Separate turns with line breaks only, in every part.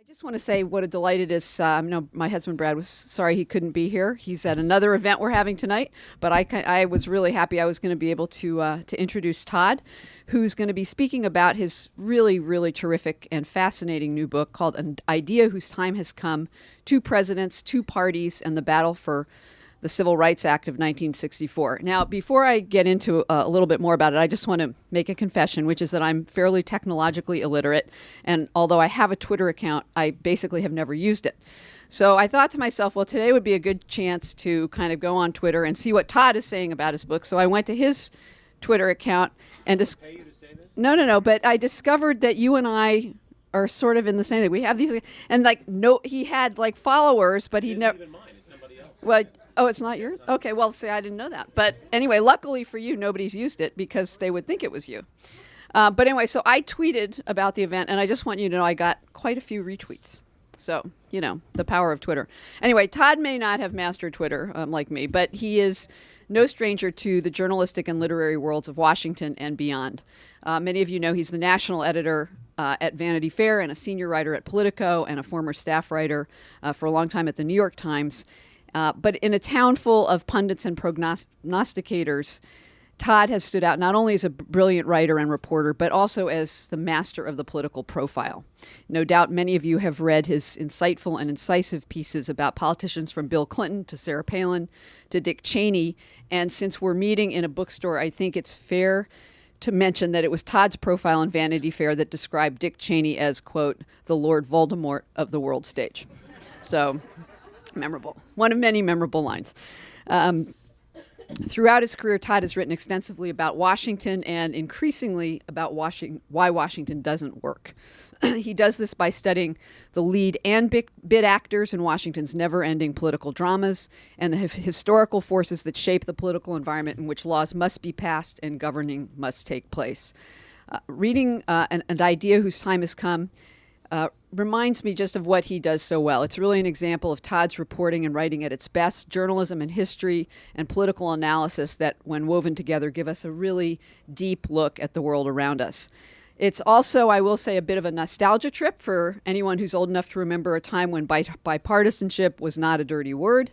Just want to say what a delight it is. No, my husband Brad was sorry he couldn't be here. He's at another event we're having tonight, but I was really happy I was going to be able to introduce Todd, who's going to be speaking about his really, really terrific and fascinating new book called An Idea Whose Time Has Come: Two Presidents, Two Parties, and the Battle for the Civil Rights Act of 1964. Now, before I get into a little bit more about it, I just want to make a confession, which is that I'm fairly technologically illiterate, and although I have a Twitter account, I basically have never used it. So I thought to myself, well, today would be a good chance to kind of go on Twitter and see what Todd is saying about his book. So I went to his Twitter account and
pay you to say this?
No, but I discovered that you and I are sort of in the same thing. We have these, and like, no, he had like followers, but he never.
Even mine. It's somebody else.
Well, oh, it's not yours? Okay, well, see, I didn't know that. But anyway, luckily for you, nobody's used it because they would think it was you. But anyway, so I tweeted about the event, and I just want you to know I got quite a few retweets. So, you know, the power of Twitter. Anyway, Todd may not have mastered Twitter like me, but he is no stranger to the journalistic and literary worlds of Washington and beyond. Many of you know he's the national editor at Vanity Fair and a senior writer at Politico and a former staff writer for a long time at the New York Times. But in a town full of pundits and prognosticators, Todd has stood out not only as a brilliant writer and reporter, but also as the master of the political profile. No doubt many of you have read his insightful and incisive pieces about politicians from Bill Clinton to Sarah Palin to Dick Cheney. And since we're meeting in a bookstore, I think it's fair to mention that it was Todd's profile in Vanity Fair that described Dick Cheney as, quote, the Lord Voldemort of the world stage. So memorable. One of many memorable lines. Throughout his career, Todd has written extensively about Washington and increasingly about why Washington doesn't work. He does this by studying the lead and bit actors in Washington's never-ending political dramas and the historical forces that shape the political environment in which laws must be passed and governing must take place. Reading an idea whose time has come reminds me just of what he does so well. It's really an example of Todd's reporting and writing at its best, journalism and history and political analysis that, when woven together, give us a really deep look at the world around us. It's also, I will say, a bit of a nostalgia trip for anyone who's old enough to remember a time when bipartisanship was not a dirty word.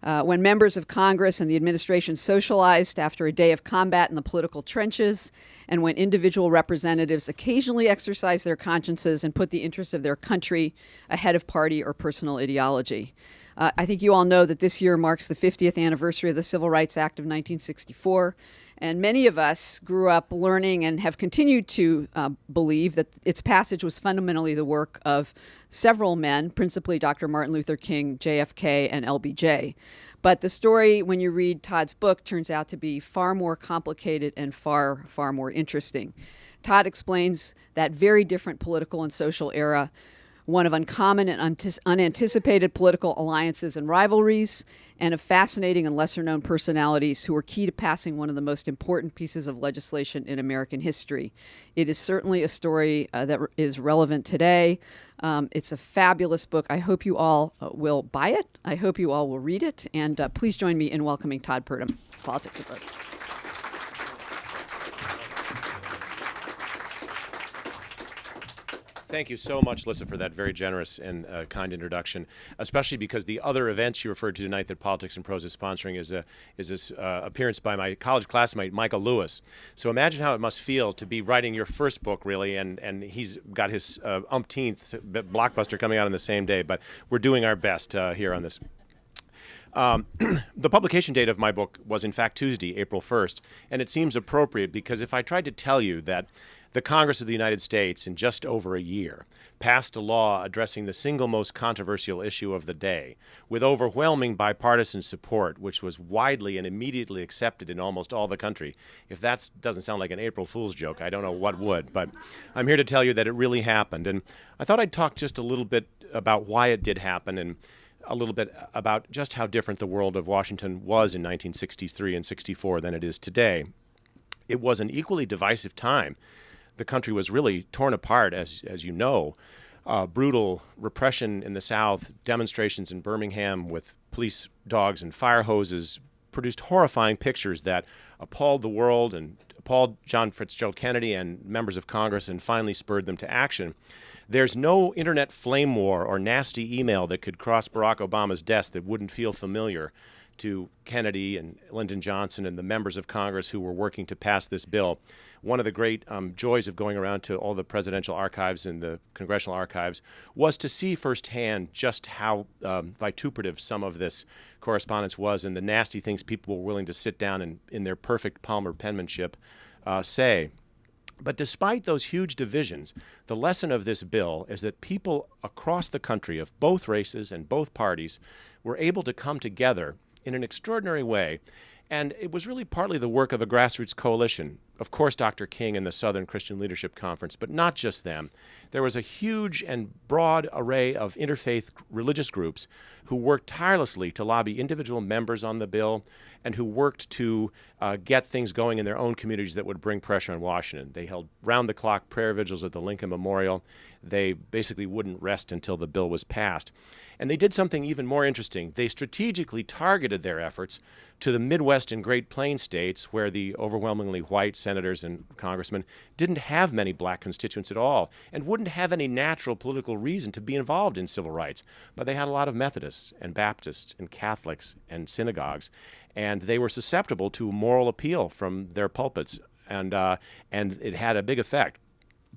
When members of Congress and the administration socialized after a day of combat in the political trenches, and when individual representatives occasionally exercised their consciences and put the interests of their country ahead of party or personal ideology. I think you all know that this year marks the 50th anniversary of the Civil Rights Act of 1964, and many of us grew up learning and have continued to believe that its passage was fundamentally the work of several men, principally Dr. Martin Luther King, JFK, and LBJ. But the story, when you read Todd's book, turns out to be far more complicated and far, far more interesting. Todd explains that very different political and social era, one of uncommon and unanticipated political alliances and rivalries, and of fascinating and lesser-known personalities who were key to passing one of the most important pieces of legislation in American history. It is certainly a story that is relevant today. It's a fabulous book. I hope you all will buy it. I hope you all will read it. And please join me in welcoming Todd Purdum, Politics Prose.
Thank you so much, Lissa, for that very generous and kind introduction, especially because the other events you referred to tonight that Politics Prose is sponsoring is this appearance by my college classmate, Michael Lewis. So imagine how it must feel to be writing your first book, really, and he's got his umpteenth blockbuster coming out on the same day, but we're doing our best here on this. The publication date of my book was, in fact, Tuesday, April 1st, and it seems appropriate because if I tried to tell you that the Congress of the United States, in just over a year, passed a law addressing the single most controversial issue of the day with overwhelming bipartisan support, which was widely and immediately accepted in almost all the country. If that doesn't sound like an April Fool's joke, I don't know what would. But I'm here to tell you that it really happened. And I thought I'd talk just a little bit about why it did happen and a little bit about just how different the world of Washington was in 1963 and 64 than it is today. It was an equally divisive time. The country was really torn apart, as you know. Brutal repression in the South, demonstrations in Birmingham with police dogs and fire hoses produced horrifying pictures that appalled the world and appalled John Fitzgerald Kennedy and members of Congress and finally spurred them to action. There's no internet flame war or nasty email that could cross Barack Obama's desk that wouldn't feel familiar to Kennedy and Lyndon Johnson and the members of Congress who were working to pass this bill. One of the great joys of going around to all the presidential archives and the congressional archives was to see firsthand just how vituperative some of this correspondence was and the nasty things people were willing to sit down and, in their perfect Palmer penmanship, say. But despite those huge divisions, the lesson of this bill is that people across the country of both races and both parties were able to come together in an extraordinary way. And it was really partly the work of a grassroots coalition. Of course, Dr. King and the Southern Christian Leadership Conference, but not just them. There was a huge and broad array of interfaith religious groups who worked tirelessly to lobby individual members on the bill and who worked to get things going in their own communities that would bring pressure on Washington. They held round-the-clock prayer vigils at the Lincoln Memorial. They basically wouldn't rest until the bill was passed. And they did something even more interesting. They strategically targeted their efforts to the Midwest and Great Plains states where the overwhelmingly white senators and congressmen didn't have many black constituents at all and wouldn't have any natural political reason to be involved in civil rights. But they had a lot of Methodists and Baptists and Catholics and synagogues, and they were susceptible to moral appeal from their pulpits, and it had a big effect.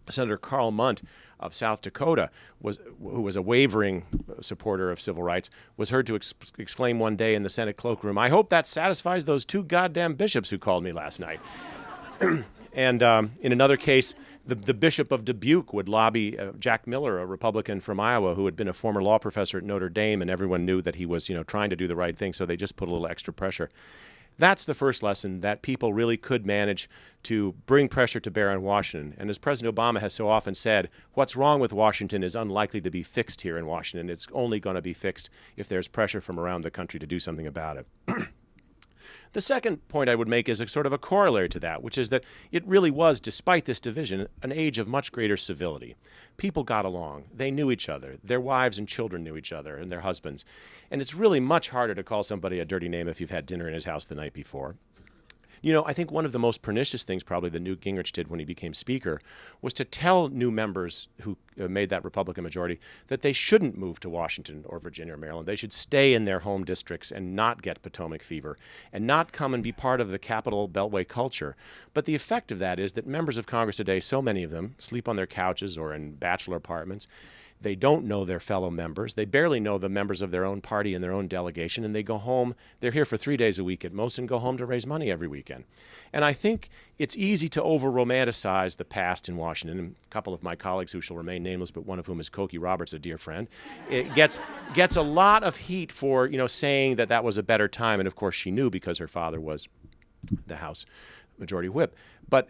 Senator Carl Munt of South Dakota, who was a wavering supporter of civil rights, was heard to exclaim one day in the Senate cloakroom, "I hope that satisfies those two goddamn bishops who called me last night." And in another case, the Bishop of Dubuque would lobby Jack Miller, a Republican from Iowa who had been a former law professor at Notre Dame, and everyone knew that he was, trying to do the right thing, so they just put a little extra pressure. That's the first lesson, that people really could manage to bring pressure to bear on Washington. And as President Obama has so often said, what's wrong with Washington is unlikely to be fixed here in Washington. It's only going to be fixed if there's pressure from around the country to do something about it. The second point I would make is a sort of a corollary to that, which is that it really was, despite this division, an age of much greater civility. People got along. They knew each other. Their wives and children knew each other and their husbands. And it's really much harder to call somebody a dirty name if you've had dinner in his house the night before. I think one of the most pernicious things probably that Newt Gingrich did when he became Speaker was to tell new members who made that Republican majority that they shouldn't move to Washington or Virginia or Maryland. They should stay in their home districts and not get Potomac fever and not come and be part of the Capitol Beltway culture. But the effect of that is that members of Congress today, so many of them, sleep on their couches or in bachelor apartments. They don't know their fellow members. They barely know the members of their own party and their own delegation, and they go home. They're here for 3 days a week at most and go home to raise money every weekend. And I think it's easy to over-romanticize the past in Washington. And a couple of my colleagues who shall remain nameless, but one of whom is Cokie Roberts, a dear friend, it gets a lot of heat for saying that that was a better time. And of course she knew because her father was the House Majority Whip. But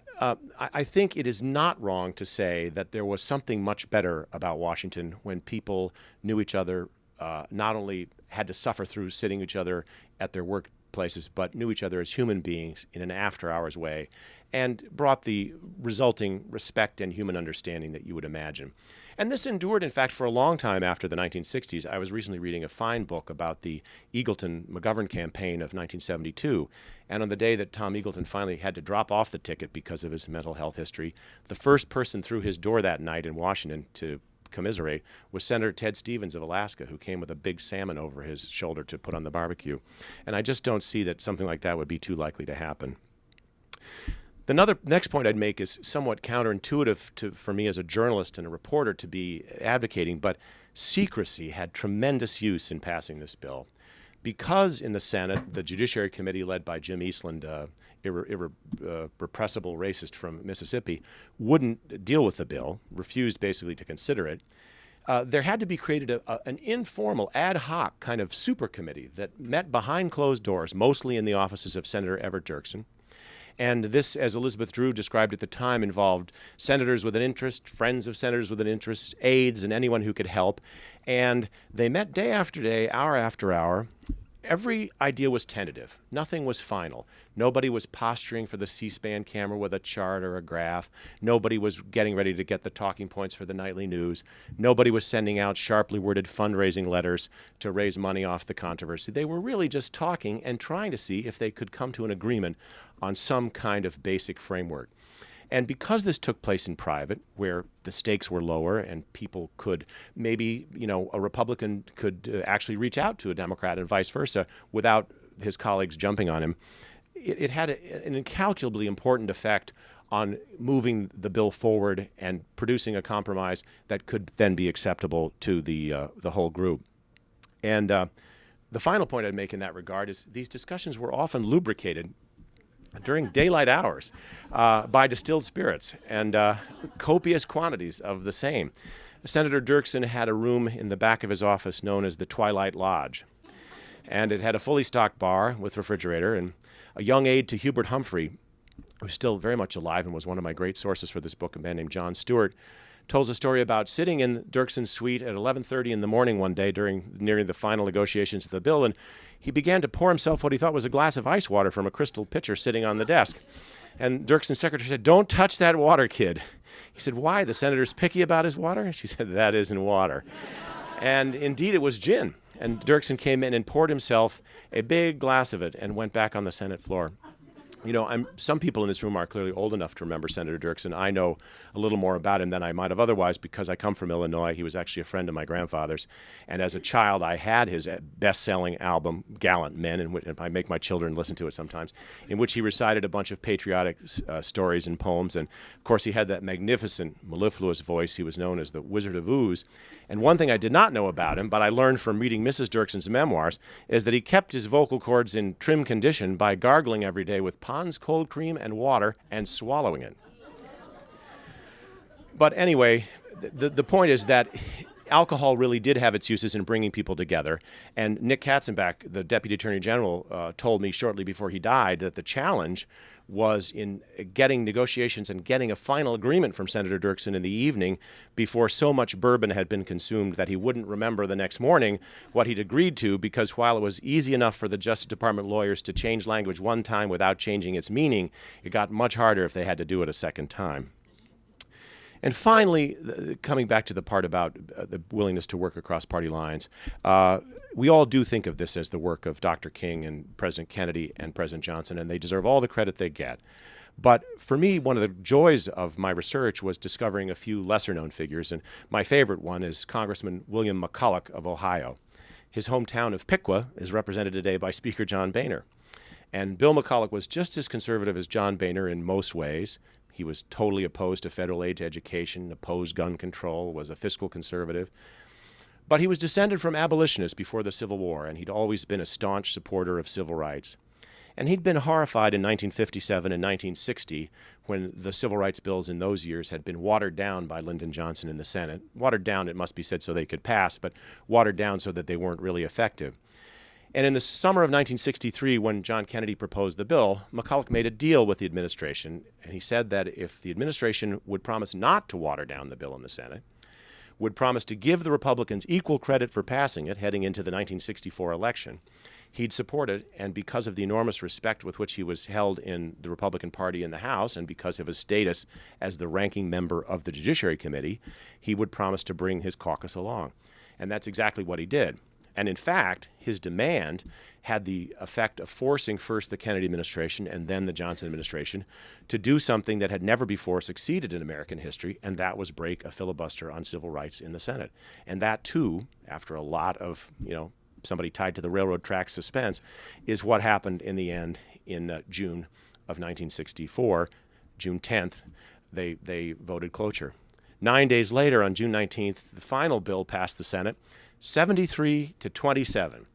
I think it is not wrong to say that there was something much better about Washington when people knew each other, not only had to suffer through sitting each other at their workplaces, but knew each other as human beings in an after-hours way, and brought the resulting respect and human understanding that you would imagine. And this endured, in fact, for a long time after the 1960s. I was recently reading a fine book about the Eagleton-McGovern campaign of 1972. And on the day that Tom Eagleton finally had to drop off the ticket because of his mental health history, the first person through his door that night in Washington to commiserate was Senator Ted Stevens of Alaska, who came with a big salmon over his shoulder to put on the barbecue. And I just don't see that something like that would be too likely to happen. The next point I'd make is somewhat counterintuitive for me as a journalist and a reporter to be advocating, but secrecy had tremendous use in passing this bill. Because in the Senate, the Judiciary Committee led by Jim Eastland, irrepressible racist from Mississippi, wouldn't deal with the bill, refused basically to consider it, there had to be created an informal, ad hoc kind of super committee that met behind closed doors, mostly in the offices of Senator Everett Dirksen. And this, as Elizabeth Drew described at the time, involved senators with an interest, friends of senators with an interest, aides, and anyone who could help. And they met day after day, hour after hour, every idea was tentative. Nothing was final. Nobody was posturing for the C-SPAN camera with a chart or a graph. Nobody was getting ready to get the talking points for the nightly news. Nobody was sending out sharply worded fundraising letters to raise money off the controversy. They were really just talking and trying to see if they could come to an agreement on some kind of basic framework. And because this took place in private, where the stakes were lower and people could maybe, a Republican could actually reach out to a Democrat and vice versa without his colleagues jumping on him, it had an incalculably important effect on moving the bill forward and producing a compromise that could then be acceptable to the whole group. And the final point I'd make in that regard is these discussions were often lubricated during daylight hours by distilled spirits and copious quantities of the same. Senator Dirksen had a room in the back of his office known as the Twilight Lodge. And it had a fully stocked bar with refrigerator, and a young aide to Hubert Humphrey, who's still very much alive and was one of my great sources for this book, a man named John Stewart, tells a story about sitting in Dirksen's suite at 11:30 in the morning one day nearing the final negotiations of the bill, and he began to pour himself what he thought was a glass of ice water from a crystal pitcher sitting on the desk. And Dirksen's secretary said, "Don't touch that water, kid." He said, "Why? The senator's picky about his water?" She said, "That isn't water." And indeed, it was gin. And Dirksen came in and poured himself a big glass of it and went back on the Senate floor. Some people in this room are clearly old enough to remember Senator Dirksen. I know a little more about him than I might have otherwise because I come from Illinois. He was actually a friend of my grandfather's. And as a child, I had his best-selling album, Gallant Men, and I make my children listen to it sometimes, in which he recited a bunch of patriotic stories and poems. And, of course, he had that magnificent, mellifluous voice. He was known as the Wizard of Ooze. And one thing I did not know about him, but I learned from reading Mrs. Dirksen's memoirs, is that he kept his vocal cords in trim condition by gargling every day with Pond's cold cream and water and swallowing it. But anyway, the point is that alcohol really did have its uses in bringing people together. And Nick Katzenbach, the Deputy Attorney General, told me shortly before he died that the challenge was in getting negotiations and getting a final agreement from Senator Dirksen in the evening before so much bourbon had been consumed that he wouldn't remember the next morning what he'd agreed to, because while it was easy enough for the Justice Department lawyers to change language one time without changing its meaning, it got much harder if they had to do it a second time. And finally, coming back to the part about the willingness to work across party lines, we all do think of this as the work of Dr. King and President Kennedy and President Johnson, and they deserve all the credit they get. But for me, one of the joys of my research was discovering a few lesser-known figures, and my favorite one is Congressman William McCulloch of Ohio. His hometown of Piqua is represented today by Speaker John Boehner. And Bill McCulloch was just as conservative as John Boehner in most ways. He was totally opposed to federal aid to education, opposed gun control, was a fiscal conservative. But he was descended from abolitionists before the Civil War, and he'd always been a staunch supporter of civil rights. And he'd been horrified in 1957 and 1960 when the civil rights bills in those years had been watered down by Lyndon Johnson in the Senate. Watered down, it must be said, so they could pass, but watered down so that they weren't really effective. And in the summer of 1963, when John Kennedy proposed the bill, McCulloch made a deal with the administration, and he said that if the administration would promise not to water down the bill in the Senate, would promise to give the Republicans equal credit for passing it heading into the 1964 election, he'd support it. And because of the enormous respect with which he was held in the Republican Party in the House, and because of his status as the ranking member of the Judiciary Committee, he would promise to bring his caucus along. And that's exactly what he did. And in fact, his demand had the effect of forcing first the Kennedy administration and then the Johnson administration to do something that had never before succeeded in American history, and that was break a filibuster on civil rights in the Senate. And that, too, after a lot of, somebody tied to the railroad tracks suspense, is what happened in the end in June of 1964. June 10th, they voted cloture. 9 days later, on June 19th, the final bill passed the Senate, 73 to 27,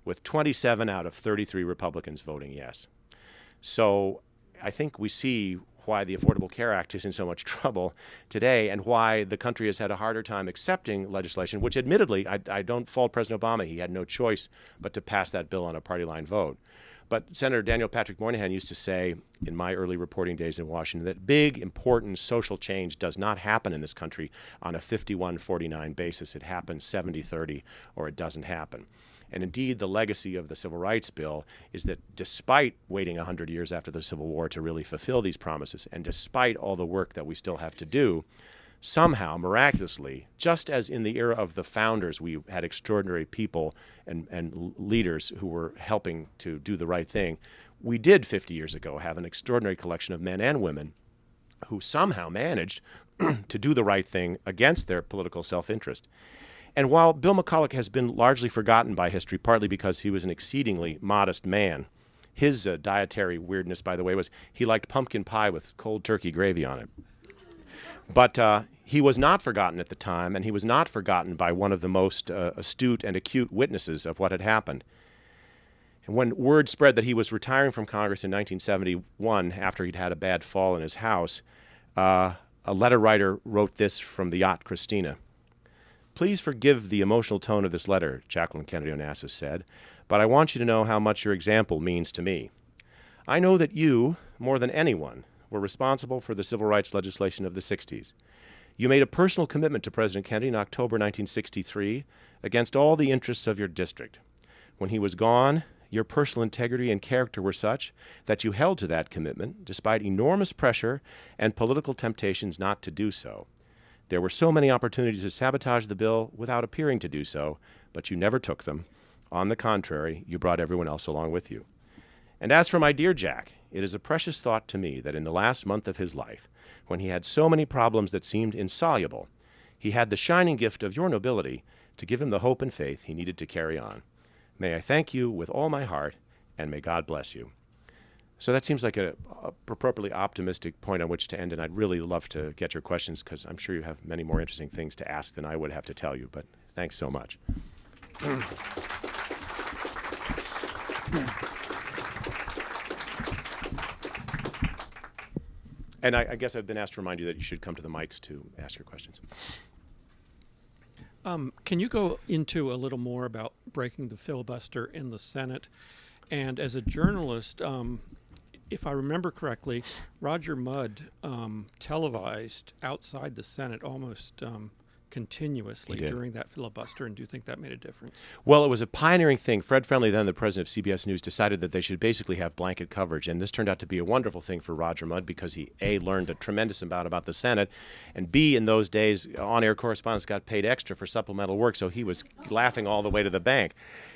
with 27 out of 33 Republicans voting yes. So I think we see why the Affordable Care Act is in so much trouble today and why the country has had a harder time accepting legislation, which admittedly, I don't fault President Obama. He had no choice but to pass that bill on a party line vote. But Senator Daniel Patrick Moynihan used to say in my early reporting days in Washington that big, important social change does not happen in this country on a 51-49 basis. It happens 70-30 or it doesn't happen. And indeed, the legacy of the Civil Rights Bill is that despite waiting 100 years after the Civil War to really fulfill these promises, and despite all the work that we still have to do, somehow, miraculously, just as in the era of the founders, we had extraordinary people and leaders who were helping to do the right thing, we did 50 years ago have an extraordinary collection of men and women who somehow managed to do the right thing against their political self-interest. And while Bill McCulloch has been largely forgotten by history, partly because he was an exceedingly modest man, his dietary weirdness, by the way, was he liked pumpkin pie with cold turkey gravy on it. But he was not forgotten at the time, and he was not forgotten by one of the most astute and acute witnesses of what had happened. And when word spread that he was retiring from Congress in 1971 after he'd had a bad fall in his house, a letter writer wrote this from the yacht Christina. "Please forgive the emotional tone of this letter," Jacqueline Kennedy Onassis said, "but I want you to know how much your example means to me. I know that you, more than anyone, were responsible for the civil rights legislation of the 60s. You made a personal commitment to President Kennedy in October 1963 against all the interests of your district. When he was gone, your personal integrity and character were such that you held to that commitment despite enormous pressure and political temptations not to do so. There were so many opportunities to sabotage the bill without appearing to do so, but you never took them. On the contrary, you brought everyone else along with you. And as for my dear Jack, it is a precious thought to me that in the last month of his life, when he had so many problems that seemed insoluble, he had the shining gift of your nobility to give him the hope and faith he needed to carry on. May I thank you with all my heart, and may God bless you." So that seems like a appropriately optimistic point on which to end, and I'd really love to get your questions because I'm sure you have many more interesting things to ask than I would have to tell you, but thanks so much. And I guess I've been asked to remind you that you should come to the mics to ask your questions.
Can you go into a little more about breaking the filibuster in the Senate? And as a journalist, if I remember correctly, Roger Mudd televised outside the Senate almost continuously during that filibuster, and do you think that made a difference?
Well, it was a pioneering thing. Fred Friendly, then the president of CBS News, decided that they should basically have blanket coverage, and this turned out to be a wonderful thing for Roger Mudd because he, A, learned a tremendous amount about the Senate, and B, in those days, on-air correspondents got paid extra for supplemental work, so he was laughing all the way to the bank.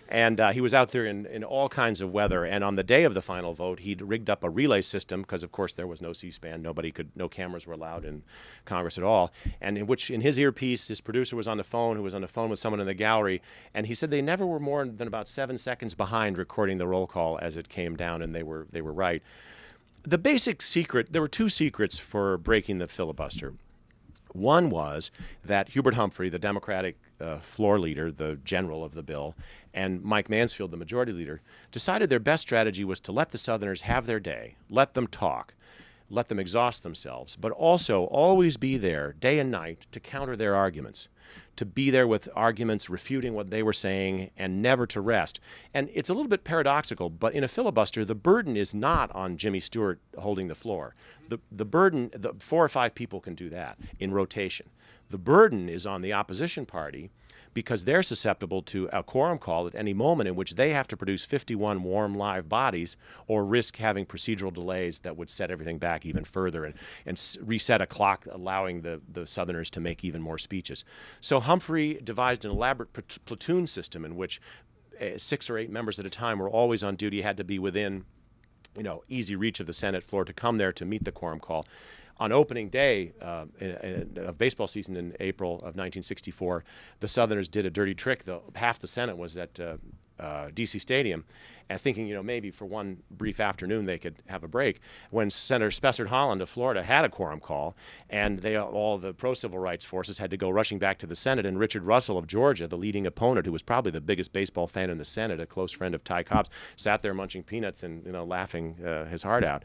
And he was out there in all kinds of weather. And on the day of the final vote, he'd rigged up a relay system because, of course, there was no C-SPAN. No cameras were allowed in Congress at all. And in his earpiece, his producer was on the phone, who was on the phone with someone in the gallery. And he said they never were more than about 7 seconds behind recording the roll call as it came down, and they were right. The basic secret, there were two secrets for breaking the filibuster. One was that Hubert Humphrey, the Democratic floor leader, the general of the bill, and Mike Mansfield, the majority leader, decided their best strategy was to let the Southerners have their day, let them talk, let them exhaust themselves, but also always be there day and night to counter their arguments, to be there with arguments refuting what they were saying and never to rest. And it's a little bit paradoxical, but in a filibuster, the burden is not on Jimmy Stewart holding the floor. The burden, 4 or 5 people can do that in rotation. The burden is on the opposition party because they're susceptible to a quorum call at any moment in which they have to produce 51 warm live bodies or risk having procedural delays that would set everything back even further and reset a clock allowing the Southerners to make even more speeches. So Humphrey devised an elaborate platoon system in which 6 or 8 members at a time were always on duty, had to be within easy reach of the Senate floor to come there to meet the quorum call. On opening day of baseball season in April of 1964, the Southerners did a dirty trick. Half the Senate was at D.C. Stadium, and thinking, maybe for one brief afternoon they could have a break, when Senator Spessard Holland of Florida had a quorum call, and all the pro-civil rights forces had to go rushing back to the Senate, and Richard Russell of Georgia, the leading opponent, who was probably the biggest baseball fan in the Senate, a close friend of Ty Cobb's, sat there munching peanuts and laughing his heart out.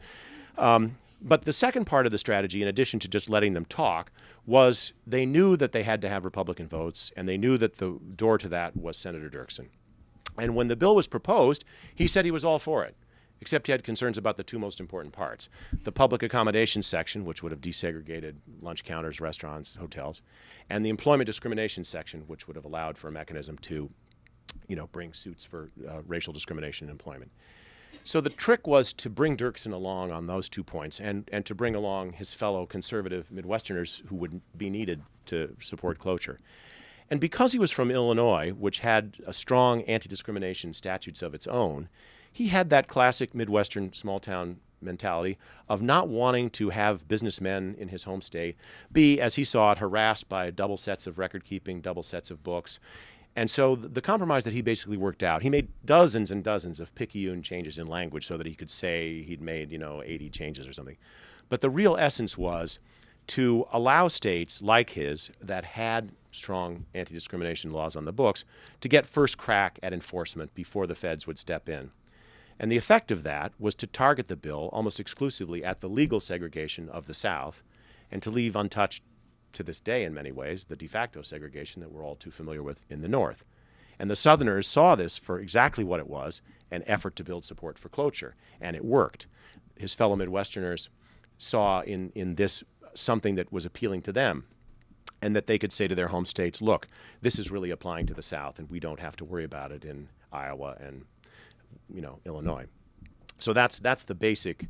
But the second part of the strategy, in addition to just letting them talk, was they knew that they had to have Republican votes, and they knew that the door to that was Senator Dirksen. And when the bill was proposed, he said he was all for it, except he had concerns about the 2 most important parts: the public accommodations section, which would have desegregated lunch counters, restaurants, hotels, and the employment discrimination section, which would have allowed for a mechanism to bring suits for racial discrimination in employment. So the trick was to bring Dirksen along on those 2 points and to bring along his fellow conservative Midwesterners who would be needed to support cloture. And because he was from Illinois, which had a strong anti-discrimination statutes of its own, he had that classic Midwestern small-town mentality of not wanting to have businessmen in his home state be, as he saw it, harassed by double sets of record-keeping, double sets of books. And so the compromise that he basically worked out, he made dozens and dozens of picayune changes in language so that he could say he'd made, 80 changes or something. But the real essence was to allow states like his that had strong anti-discrimination laws on the books to get first crack at enforcement before the feds would step in. And the effect of that was to target the bill almost exclusively at the legal segregation of the South and to leave untouched, to this day in many ways, the de facto segregation that we're all too familiar with in the North. And the Southerners saw this for exactly what it was, an effort to build support for cloture, and it worked. His fellow Midwesterners saw in this something that was appealing to them, and that they could say to their home states, look, this is really applying to the South, and we don't have to worry about it in Iowa and Illinois. So that's the basic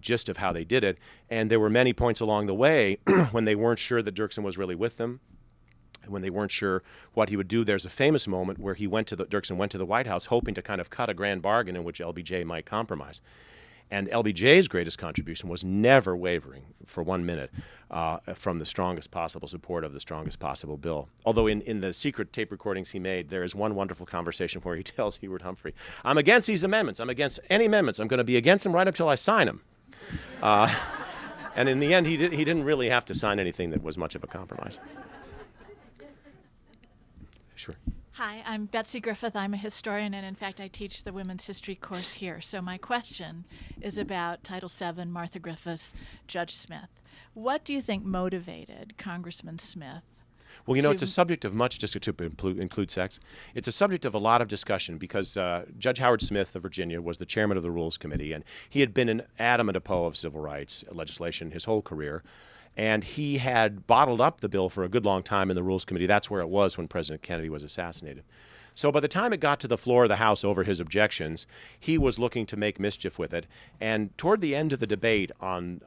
gist of how they did it. And there were many points along the way when they weren't sure that Dirksen was really with them, and when they weren't sure what he would do. There's a famous moment where Dirksen went to the White House hoping to kind of cut a grand bargain in which LBJ might compromise. And LBJ's greatest contribution was never wavering for 1 minute from the strongest possible support of the strongest possible bill. Although in the secret tape recordings he made, there is one wonderful conversation where he tells Heward Humphrey, I'm against these amendments. I'm against any amendments. I'm going to be against them right up till I sign them. And in the end, he didn't really have to sign anything that was much of a compromise. Sure.
Hi, I'm Betsy Griffith. I'm a historian, and in fact, I teach the women's history course here. So my question is about Title VII, Martha Griffiths, Judge Smith. What do you think motivated Congressman Smith?
Well, it's a subject of much discussion to include sex. It's a subject of a lot of discussion because Judge Howard Smith of Virginia was the chairman of the Rules Committee, and he had been an adamant opponent of civil rights legislation his whole career. And he had bottled up the bill for a good long time in the Rules Committee. That's where it was when President Kennedy was assassinated. So by the time it got to the floor of the House over his objections, he was looking to make mischief with it. And toward the end of the debate on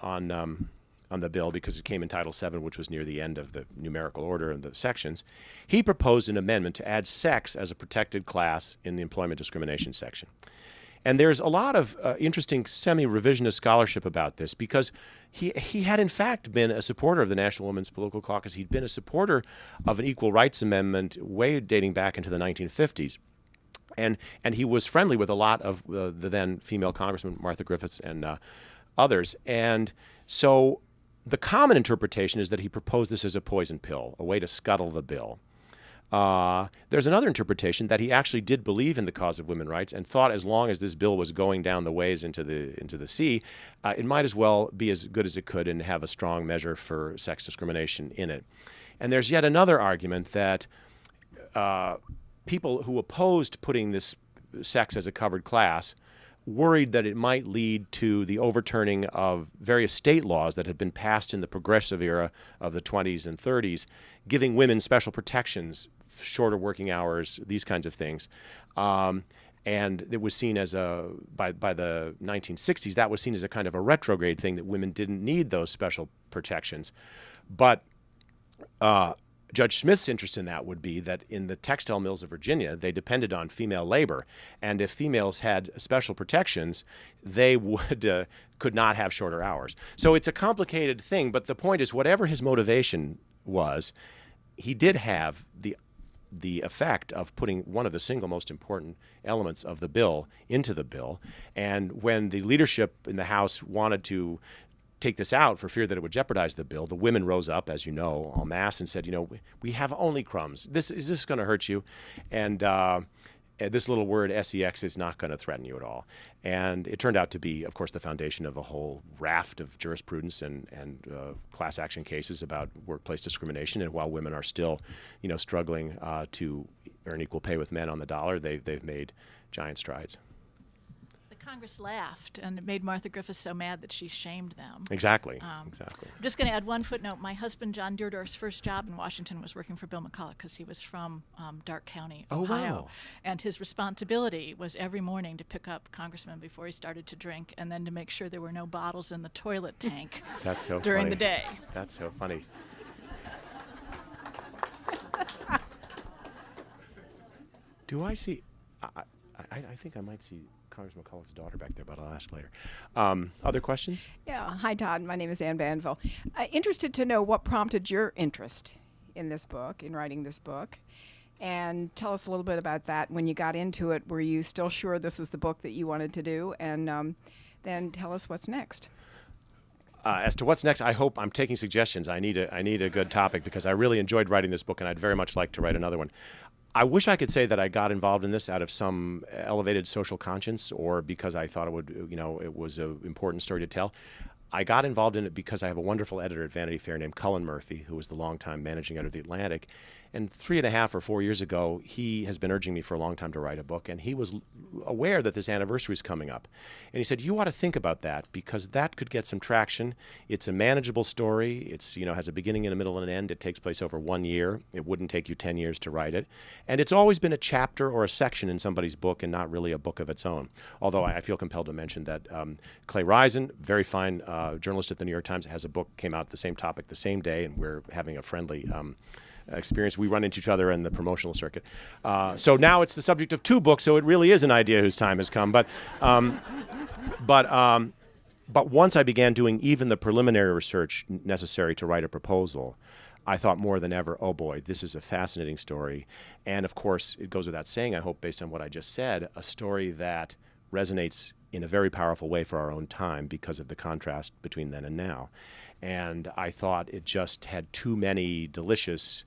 the bill, because it came in Title VII, which was near the end of the numerical order of the sections, he proposed an amendment to add sex as a protected class in the employment discrimination section. And there's a lot of interesting semi-revisionist scholarship about this because he had in fact been a supporter of the National Women's Political Caucus. He'd been a supporter of an equal rights amendment way dating back into the 1950s. And he was friendly with a lot of the then female congressman, Martha Griffiths, and others. And so the common interpretation is that he proposed this as a poison pill, a way to scuttle the bill. There's another interpretation that he actually did believe in the cause of women's rights and thought as long as this bill was going down the ways into the sea, it might as well be as good as it could and have a strong measure for sex discrimination in it. And there's yet another argument that people who opposed putting this sex as a covered class worried that it might lead to the overturning of various state laws that had been passed in the progressive era of the 20s and 30s, giving women special protections, shorter working hours, these kinds of things. And it was seen as by the 1960s, that was seen as a kind of a retrograde thing, that women didn't need those special protections. But Judge Smith's interest in that would be that in the textile mills of Virginia, they depended on female labor. And if females had special protections, they could not have shorter hours. So it's a complicated thing, but the point is, whatever his motivation was, he did have the effect of putting one of the single most important elements of the bill into the bill. And when the leadership in the House wanted to take this out for fear that it would jeopardize the bill, the women rose up, as you know, en masse, and said, we have only crumbs. Is this going to hurt you? And this little word, sex, is not going to threaten you at all. And it turned out to be, of course, the foundation of a whole raft of jurisprudence and class action cases about workplace discrimination. And while women are still, struggling to earn equal pay with men on the dollar, they've made giant strides.
The Congress laughed, and it made Martha Griffiths so mad that she shamed them.
Exactly. Exactly.
I'm just going to add one footnote. My husband, John Deardorff's first job in Washington was working for Bill McCulloch because he was from Dark County, Ohio.
Wow.
And his responsibility was every morning to pick up congressmen before he started to drink and then to make sure there were no bottles in the toilet tank
That's so
during
funny.
the day.
That's so funny. Do I see? I think I might see Congressman McCulloch's daughter back there, but I'll ask later. Other questions?
Yeah. Hi, Todd. My name is Ann Banville. Interested to know what prompted your interest in this book, in writing this book, and tell us a little bit about that. When you got into it, were you still sure this was the book that you wanted to do? And then tell us what's next.
As to what's next, I hope I'm taking suggestions. I need a good topic because I really enjoyed writing this book, and I'd very much like to write another one. I wish I could say that I got involved in this out of some elevated social conscience or because I thought it was an important story to tell. I got involved in it because I have a wonderful editor at Vanity Fair named Cullen Murphy, who was the longtime managing editor of The Atlantic. And 3.5 or 4 years ago, he has been urging me for a long time to write a book, and he was aware that this anniversary is coming up. And he said, you ought to think about that because that could get some traction. It's a manageable story. It's, has a beginning and a middle and an end. It takes place over 1 year. It wouldn't take you 10 years to write it. And it's always been a chapter or a section in somebody's book and not really a book of its own. Although I feel compelled to mention that Clay Risen, very fine journalist at the New York Times, has a book, came out the same topic the same day, and we're having a friendly experience. We run into each other in the promotional circuit. So now it's the subject of 2 books, so it really is an idea whose time has come. But once I began doing even the preliminary research necessary to write a proposal, I thought more than ever, oh boy, this is a fascinating story. And of course, it goes without saying, I hope based on what I just said, a story that resonates in a very powerful way for our own time because of the contrast between then and now. And I thought it just had too many delicious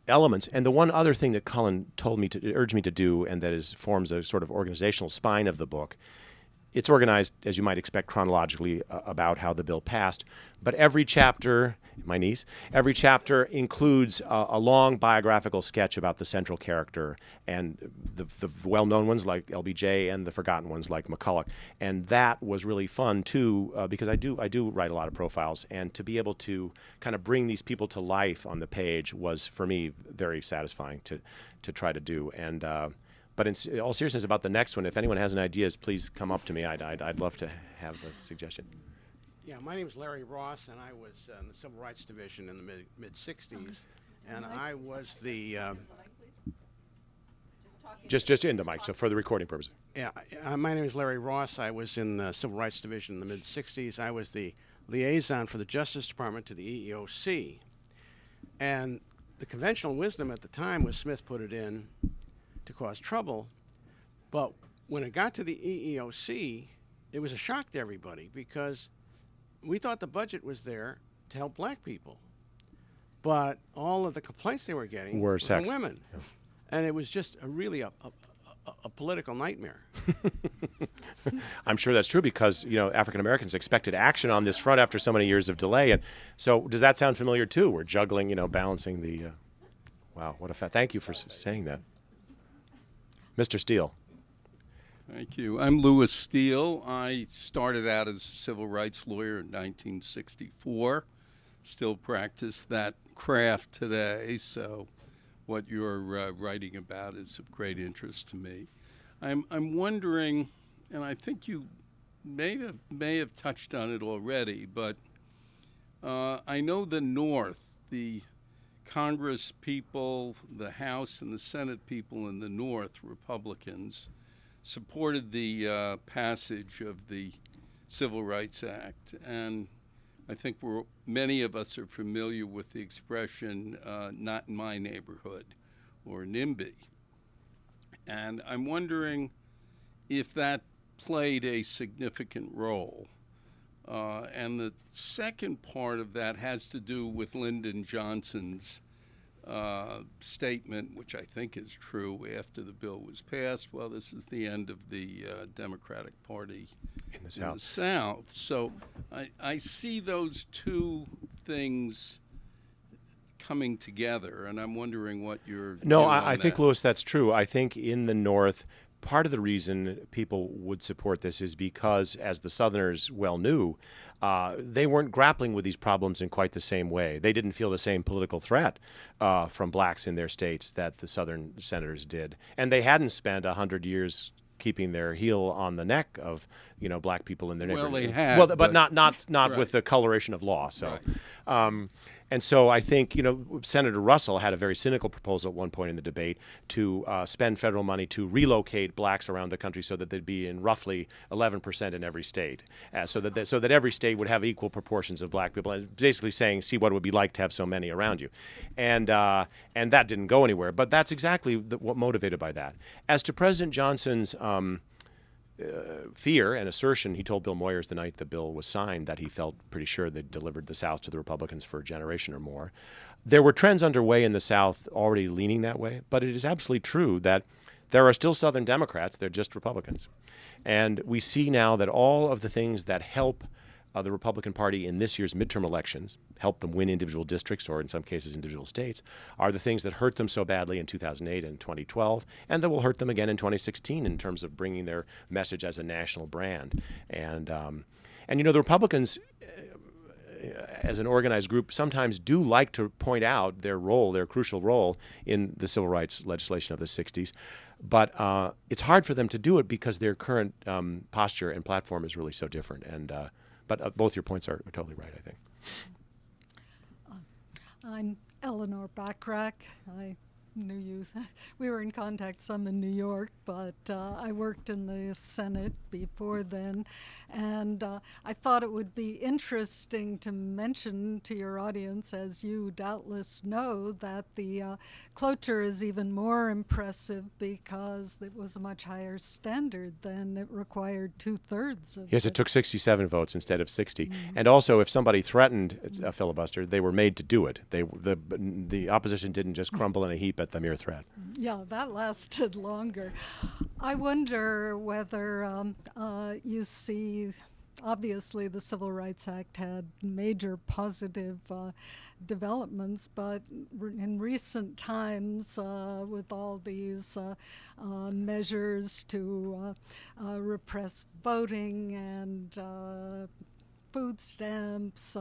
elements. And the one other thing that Cullen urged me to do, and that forms a sort of organizational spine of the book, it's organized, as you might expect, chronologically about how the bill passed. But every chapter, every chapter includes a long biographical sketch about the central character and the well-known ones like LBJ and the forgotten ones like McCulloch. And that was really fun, too, because I do write a lot of profiles. And to be able to kind of bring these people to life on the page was, for me, very satisfying to try to do. And but in all seriousness about the next one, if anyone has any ideas, please come up to me. I'd love to have a suggestion.
Yeah, my name is Larry Ross, and I was in the Civil Rights Division in the mid-'60s, and I was the...
Just in the mic, so for the recording purposes.
Yeah, my name is Larry Ross. I was in the Civil Rights Division in the mid-'60s. I was the liaison for the Justice Department to the EEOC. And the conventional wisdom at the time was Smith put it in to cause trouble, but when it got to the EEOC, it was a shock to everybody because we thought the budget was there to help black people, but all of the complaints they were getting were from women, yeah. And it was just really a political nightmare.
I'm sure that's true because African Americans expected action on this front after so many years of delay, and so does that sound familiar too? We're juggling, balancing the. Wow, what a thank you for saying that. Mr. Steele.
Thank you. I'm Louis Steele. I started out as a civil rights lawyer in 1964. Still practice that craft today, so what you're writing about is of great interest to me. I'm wondering, and I think you may have touched on it already, but I know the North, the Congress people, the House and the Senate people in the North, Republicans, supported the passage of the Civil Rights Act. And I think many of us are familiar with the expression, not in my neighborhood, or NIMBY. And I'm wondering if that played a significant role. And the second part of that has to do with Lyndon Johnson's statement, which I think is true after the bill was passed. Well, this is the end of the Democratic Party
in the South.
So I see those two things coming together, and I'm wondering what your
No, I think, Louis, that's true. I think in the North, part of the reason people would support this is because, as the Southerners well knew, they weren't grappling with these problems in quite the same way. They didn't feel the same political threat from blacks in their states that the Southern senators did. And they hadn't spent 100 years keeping their heel on the neck of, black people in their neighborhood.
Well, they had.
Well, but not
right.
with the coloration of law. So,
Right.
and so I think, Senator Russell had a very cynical proposal at one point in the debate to spend federal money to relocate blacks around the country so that they'd be in roughly 11% in every state, so that every state would have equal proportions of black people. And basically saying, see what it would be like to have so many around you, and that didn't go anywhere. But that's exactly what motivated by that. As to President Johnson's fear and assertion, he told Bill Moyers the night the bill was signed that he felt pretty sure they'd delivered the South to the Republicans for a generation or more. There were trends underway in the South already leaning that way, but it is absolutely true that there are still Southern Democrats, they're just Republicans. And we see now that all of the things that help the Republican Party in this year's midterm elections, help them win individual districts or in some cases individual states, are the things that hurt them so badly in 2008 and 2012, and that will hurt them again in 2016 in terms of bringing their message as a national brand. And the Republicans, as an organized group, sometimes do like to point out their crucial role in the civil rights legislation of the 60s. But it's hard for them to do it because their current posture and platform is really so different. But both your points are totally right, I think.
I'm Eleanor Backrack. I knew you. We were in contact some in New York, but I worked in the Senate before then. And I thought it would be interesting to mention to your audience, as you doubtless know, that the cloture is even more impressive because it was a much higher standard than it required 2/3 of
Yes, it took 67 votes instead of 60. Mm-hmm. And also, if somebody threatened a filibuster, they were made to do it. The opposition didn't just crumble in a heap at the mere threat.
Yeah, that lasted longer. I wonder whether you see, obviously the Civil Rights Act had major positive developments, but in recent times, with all these measures to repress voting and food stamps,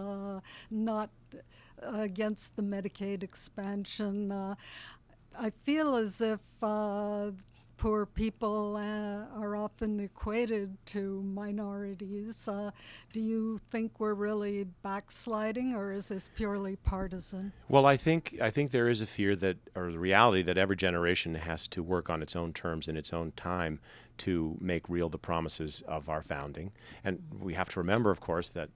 not against the Medicaid expansion, I feel as if poor people are often equated to minorities. Do you think we're really backsliding, or is this purely partisan?
Well, I think there is a fear that, or the reality that every generation has to work on its own terms in its own time to make real the promises of our founding. And we have to remember, of course, that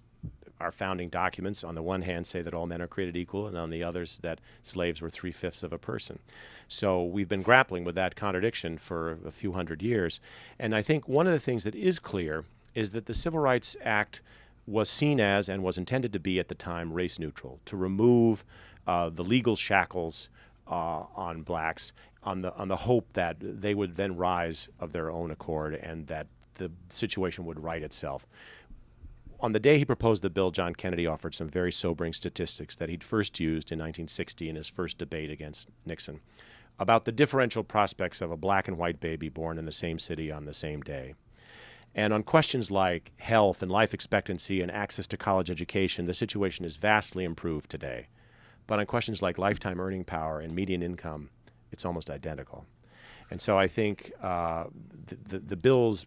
our founding documents, on the one hand, say that all men are created equal, and on the others that slaves were 3/5 of a person. So we've been grappling with that contradiction for a few hundred years. And I think one of the things that is clear is that the Civil Rights Act was seen as, and was intended to be at the time, race neutral, to remove the legal shackles on blacks on the hope that they would then rise of their own accord and that the situation would right itself. On the day he proposed the bill, John Kennedy offered some very sobering statistics that he'd first used in 1960 in his first debate against Nixon about the differential prospects of a black and white baby born in the same city on the same day. And on questions like health and life expectancy and access to college education, the situation is vastly improved today. But on questions like lifetime earning power and median income, it's almost identical. And so I think the bill's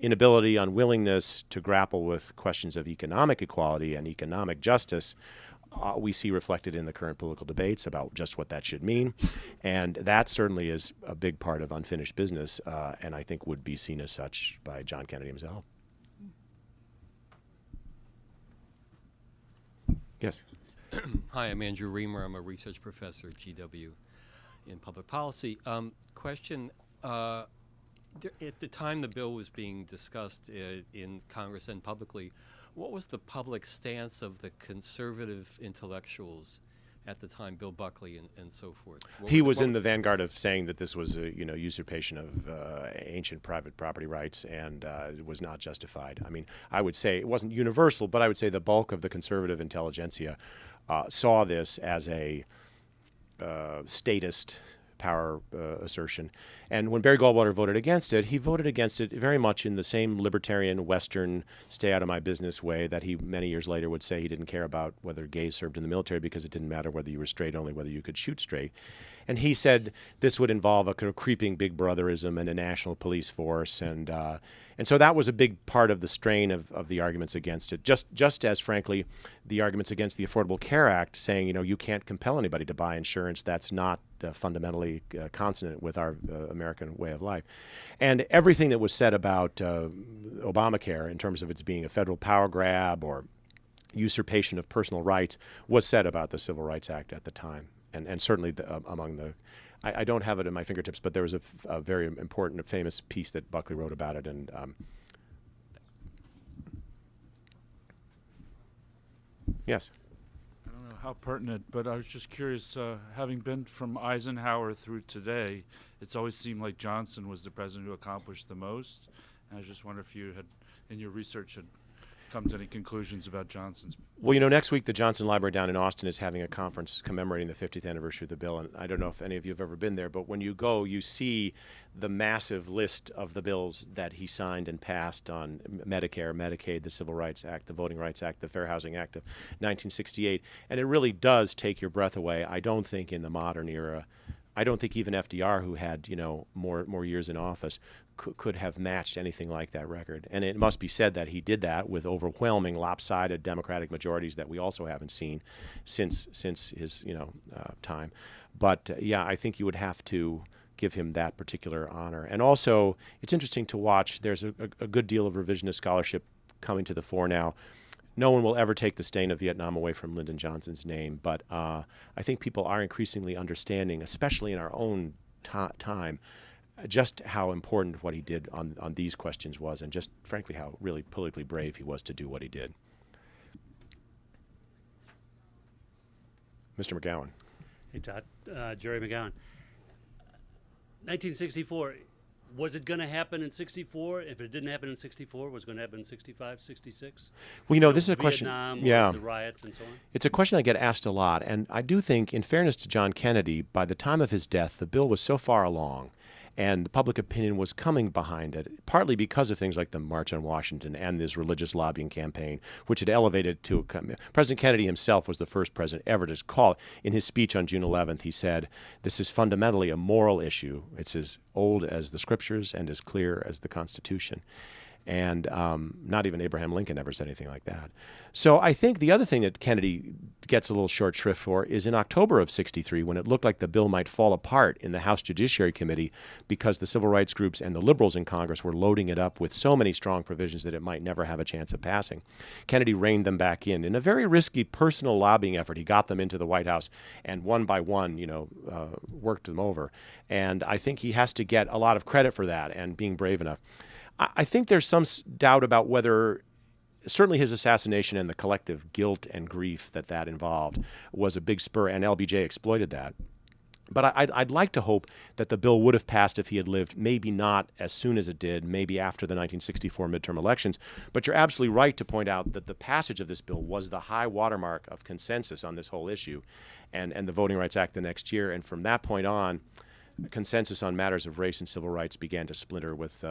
inability, unwillingness to grapple with questions of economic equality and economic justice, we see reflected in the current political debates about just what that should mean. And that certainly is a big part of unfinished business, and I think would be seen as such by John Kennedy himself. Yes.
Hi, I'm Andrew Reamer. I'm a research professor at GW in public policy. Question. At the time the bill was being discussed in Congress and publicly, what was the public stance of the conservative intellectuals at the time, Bill Buckley and so forth?
He was in the vanguard of saying that this was a usurpation of ancient private property rights and it was not justified. I mean, I would say it wasn't universal, but I would say the bulk of the conservative intelligentsia saw this as a statist power assertion. And when Barry Goldwater voted against it, he voted against it very much in the same libertarian, Western, stay-out-of-my-business way that he many years later would say he didn't care about whether gays served in the military because it didn't matter whether you were straight, only whether you could shoot straight. And he said this would involve a kind of creeping big brotherism and a national police force. And so that was a big part of the strain of the arguments against it, just as, frankly, the arguments against the Affordable Care Act, saying, you can't compel anybody to buy insurance. That's not fundamentally consonant with our American way of life. And everything that was said about Obamacare in terms of its being a federal power grab or usurpation of personal rights was said about the Civil Rights Act at the time. And certainly among the, I don't have it at my fingertips, but there was a very important, famous piece that Buckley wrote about it. And yes.
I don't know how pertinent, but I was just curious, having been from Eisenhower through today, it's always seemed like Johnson was the president who accomplished the most. And I just wonder if you had, in your research, had come to any conclusions about Johnson's.
Well, next week the Johnson Library down in Austin is having a conference commemorating the 50th anniversary of the bill, and I don't know if any of you have ever been there, but when you go, you see the massive list of the bills that he signed and passed on Medicare, Medicaid, the Civil Rights Act, the Voting Rights Act, the Fair Housing Act of 1968, and it really does take your breath away. I don't think in the modern era, I don't think even FDR, who had more years in office, could have matched anything like that record. And it must be said that he did that with overwhelming lopsided Democratic majorities that we also haven't seen since his time. But yeah, I think you would have to give him that particular honor. And also, it's interesting to watch. There's a good deal of revisionist scholarship coming to the fore now. No one will ever take the stain of Vietnam away from Lyndon Johnson's name, but I think people are increasingly understanding, especially in our own time, just how important what he did on these questions was, and just frankly how really politically brave he was to do what he did. Mr. McGowan.
Hey, Todd. Jerry McGowan. 1964. Was it going to happen in 64? If it didn't happen in 64, was it going to happen in 65, 66?
Well, this is a question.
Vietnam,
yeah,
the riots and so on.
It's a question I get asked a lot, and I do think, in fairness to John Kennedy, by the time of his death, the bill was so far along, and the public opinion was coming behind it, partly because of things like the March on Washington and this religious lobbying campaign, which had elevated to President Kennedy himself was the first president ever to call. In his speech on June 11th, he said, "This is fundamentally a moral issue. It's as old as the scriptures and as clear as the Constitution." And not even Abraham Lincoln ever said anything like that. So I think the other thing that Kennedy gets a little short shrift for is in October of 63, when it looked like the bill might fall apart in the House Judiciary Committee because the civil rights groups and the liberals in Congress were loading it up with so many strong provisions that it might never have a chance of passing. Kennedy reined them back in a very risky personal lobbying effort. He got them into the White House and one by one, worked them over. And I think he has to get a lot of credit for that and being brave enough. I think there's some doubt about whether, certainly his assassination and the collective guilt and grief that involved was a big spur, and LBJ exploited that. But I'd like to hope that the bill would have passed if he had lived, maybe not as soon as it did, maybe after the 1964 midterm elections. But you're absolutely right to point out that the passage of this bill was the high watermark of consensus on this whole issue, and the Voting Rights Act the next year. And from that point on, consensus on matters of race and civil rights began to splinter with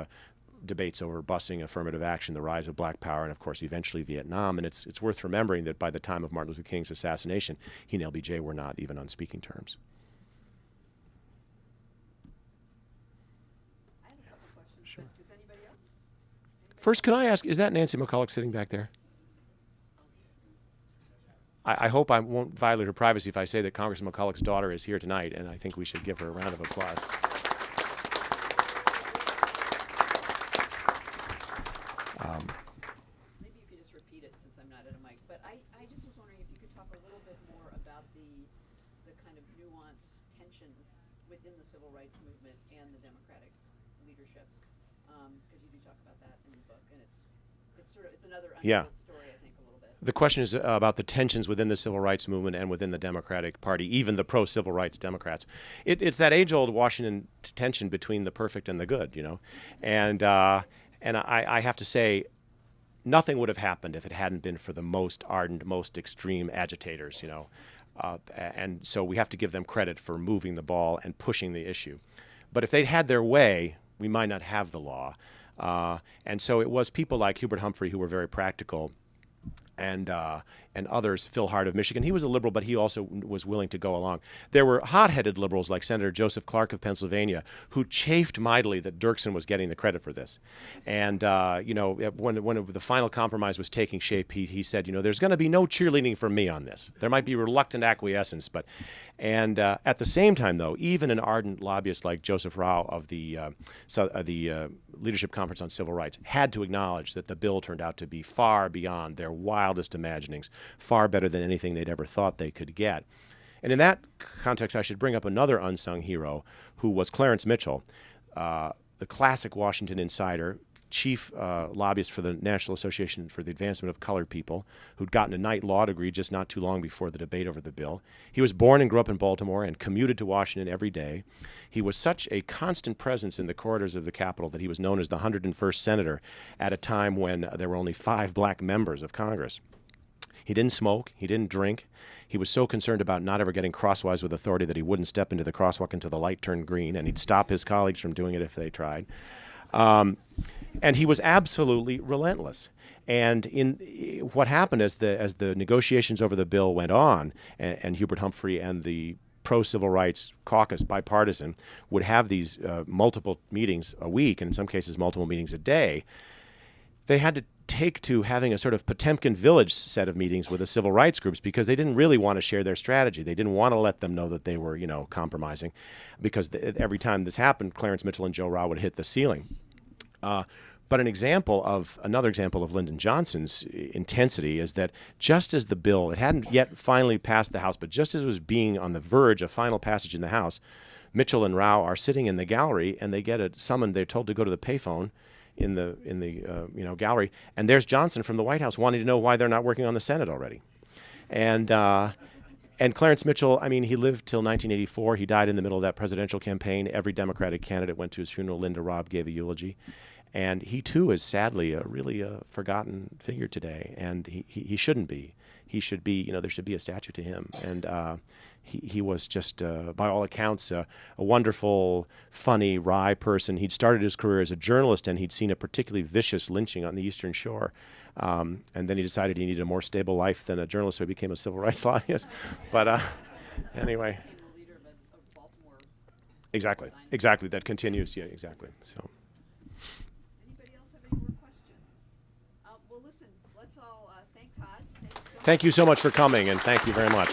debates over busing, affirmative action, the rise of black power, and of course eventually Vietnam. And it's worth remembering that by the time of Martin Luther King's assassination, he and LBJ were not even on speaking terms.
I have a couple questions. Sure. Does anybody else?
First, can I ask, is that Nancy McCulloch sitting back there? I hope I won't violate her privacy if I say that Congressman McCulloch's daughter is here tonight, and I think we should give her a round of applause.
Maybe you could just repeat it since I'm not at a mic, but I just was wondering if you could talk a little bit more about the kind of nuanced tensions within the civil rights movement and the Democratic leadership, because you do talk about that in the book, and it's another untold story, I think, a little bit.
The question is about the tensions within the civil rights movement and within the Democratic Party, even the pro-civil rights Democrats. It's that age-old Washington tension between the perfect and the good, And I have to say, nothing would have happened if it hadn't been for the most ardent, most extreme agitators, And so we have to give them credit for moving the ball and pushing the issue. But if they'd had their way, we might not have the law. And so it was people like Hubert Humphrey who were very practical, and others, Phil Hart of Michigan. He was a liberal, but he also was willing to go along. There were hot-headed liberals like Senator Joseph Clark of Pennsylvania who chafed mightily that Dirksen was getting the credit for this. And, when the final compromise was taking shape, he said, there's going to be no cheerleading from me on this. There might be reluctant acquiescence, but... And at the same time, though, even an ardent lobbyist like Joseph Rao of the Leadership Conference on Civil Rights had to acknowledge that the bill turned out to be far beyond their wildest imaginings, far better than anything they'd ever thought they could get. And in that context, I should bring up another unsung hero, who was Clarence Mitchell, the classic Washington insider, chief lobbyist for the National Association for the Advancement of Colored People, who'd gotten a Knight Law degree just not too long before the debate over the bill. He was born and grew up in Baltimore and commuted to Washington every day. He was such a constant presence in the corridors of the Capitol that he was known as the 101st Senator at a time when there were only 5 black members of Congress. He didn't smoke. He didn't drink. He was so concerned about not ever getting crosswise with authority that he wouldn't step into the crosswalk until the light turned green, and he'd stop his colleagues from doing it if they tried. And he was absolutely relentless. And what happened as the negotiations over the bill went on, and Hubert Humphrey and the pro-civil rights caucus, bipartisan, would have these multiple meetings a week, and in some cases multiple meetings a day, they had to take to having a sort of Potemkin Village set of meetings with the civil rights groups, because they didn't really want to share their strategy. They didn't want to let them know that they were, compromising, because every time this happened, Clarence Mitchell and Joe Rao would hit the ceiling. But another example of Lyndon Johnson's intensity is that just as the bill, it hadn't yet finally passed the House, but just as it was being on the verge of final passage in the House, Mitchell and Rao are sitting in the gallery, and they get a summons. They're told to go to the payphone in the gallery, and there's Johnson from the White House wanting to know why they're not working on the Senate already. And Clarence Mitchell, he lived till 1984. He died in the middle of that presidential campaign. Every Democratic candidate went to his funeral. Linda Robb gave a eulogy. And he, too, is sadly really a forgotten figure today. And he shouldn't be. He should be, there should be a statue to him. And he was just, by all accounts, a wonderful, funny, wry person. He'd started his career as a journalist, and he'd seen a particularly vicious lynching on the Eastern Shore. And then he decided he needed a more stable life than a journalist, so he became a civil rights lobbyist. But anyway. Exactly. That continues. Yeah, exactly. So.
Anybody else have any more questions? Well, listen, let's all thank Todd.
Thank you so much for coming, and thank you very much.